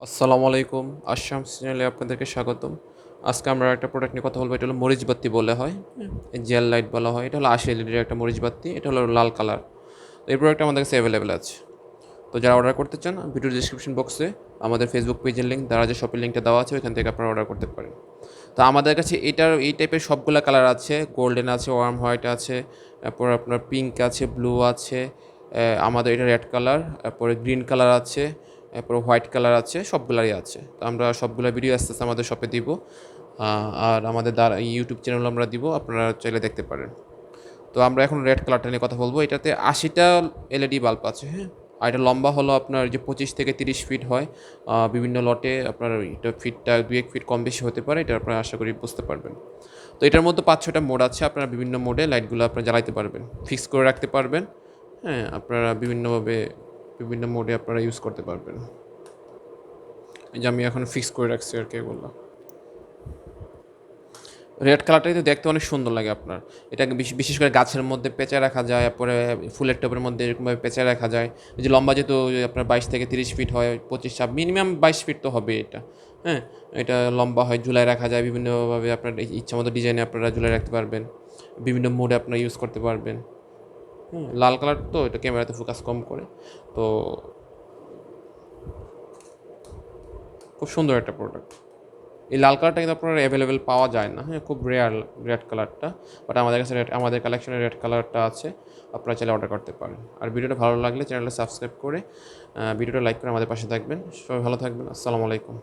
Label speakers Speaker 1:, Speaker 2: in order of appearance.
Speaker 1: আসসালামু আলাইকুম। আশরাম চ্যানেলে আপনাদেরকে স্বাগতম। আজকে আমরা একটা প্রোডাক্ট নিয়ে কথা বলবো। এটা হলো মরিচ বাতি বলা হয়। জেল লাইট বলা হয়। এটা হলো ৮০ এলইডির একটা মরিচ বাতি। এটা হলো লাল কালার। তো এই প্রোডাক্টটা আমাদের কাছে অ্যাভেলেবেল আছে। তো যারা অর্ডার করতে চান ভিডিওর ডেসক্রিপশন বক্সে আমাদের ফেসবুক পেজের লিঙ্ক, দারাজের শপের লিঙ্কটা দেওয়া আছে, ওইখান থেকে আপনারা অর্ডার করতে পারেন। তো আমাদের কাছে এই টাইপের সবগুলা কালার আছে। গোল্ডেন আছে, ওয়ার্ম হোয়াইট আছে, তারপর আপনার পিঙ্ক আছে, ব্লু আছে, আমাদের এটা রেড কালার, তারপরে গ্রিন কালার আছে, তারপরে হোয়াইট কালার আছে, সবগুলারই আছে। তো আমরা সবগুলা ভিডিও আস্তে আস্তে আমাদের শপে দিব। আর আমাদের ইউটিউব চ্যানেল আমরা দিব, আপনারা চাইলে দেখতে পারেন। তো আমরা এখন রেড কালারটা নিয়ে কথা বলবো। এটাতে ৮০টা এলইডি বাল্ব আছে, হ্যাঁ। আর এটা লম্বা হলো আপনার যে 25 থেকে 30 ফিট হয়। বিভিন্ন লটে আপনার এটা ফিটটা ২-১ ফিট কম বেশি হতে পারে, এটা আপনারা আশা করি বুঝতে পারবেন। তো এটার মধ্যে ৫-৬টা মোড আছে, আপনারা বিভিন্ন মোডে লাইটগুলো আপনারা জ্বালাইতে পারবেন, ফিক্স করে রাখতে পারবেন। হ্যাঁ, আপনারা বিভিন্নভাবে বিভিন্ন মোডে আপনারা ইউজ করতে পারবেন। এই যে আমি এখন ফিক্স করে রাখছি আর কি এগুলো। রেড কালারটা কিন্তু দেখতে অনেক সুন্দর লাগে আপনার। এটাকে বিশেষ করে গাছের মধ্যে পেঁচায় রাখা যায়, তারপরে ফুলের টবের মধ্যে এরকমভাবে পেঁচায় রাখা যায়। এই যে লম্বা যেহেতু আপনার ২২ থেকে ৩০ ফিট হয়, ২৫ মিনিমাম ২২ ফিট তো হবে এটা। হ্যাঁ, এটা লম্বা হয়, ঝুলায় রাখা যায় বিভিন্নভাবে, আপনার ইচ্ছা মতো ডিজাইনে আপনারা ঝুলায় রাখতে পারবেন, বিভিন্ন মোডে আপনারা ইউজ করতে পারবেন। লাল কালার তো এটা ক্যামেরাতে ফোকাস কম করে। তো খুব সুন্দর একটা প্রোডাক্ট। এই লাল কালারটা কিন্তু আপনার অ্যাভেলেবেল পাওয়া যায় না, হ্যাঁ, খুব রেয়ার রেড কালারটা। বাট আমাদের কাছে আমাদের কালেকশনে রেড কালারটা আছে, আপনারা চাইলে অর্ডার করতে পারেন। আর ভিডিওটা ভালো লাগলে চ্যানেলটা সাবস্ক্রাইব করে ভিডিওটা লাইক করে আমাদের পাশে থাকবেন। সবাই ভালো থাকবেন। আসসালামু আলাইকুম।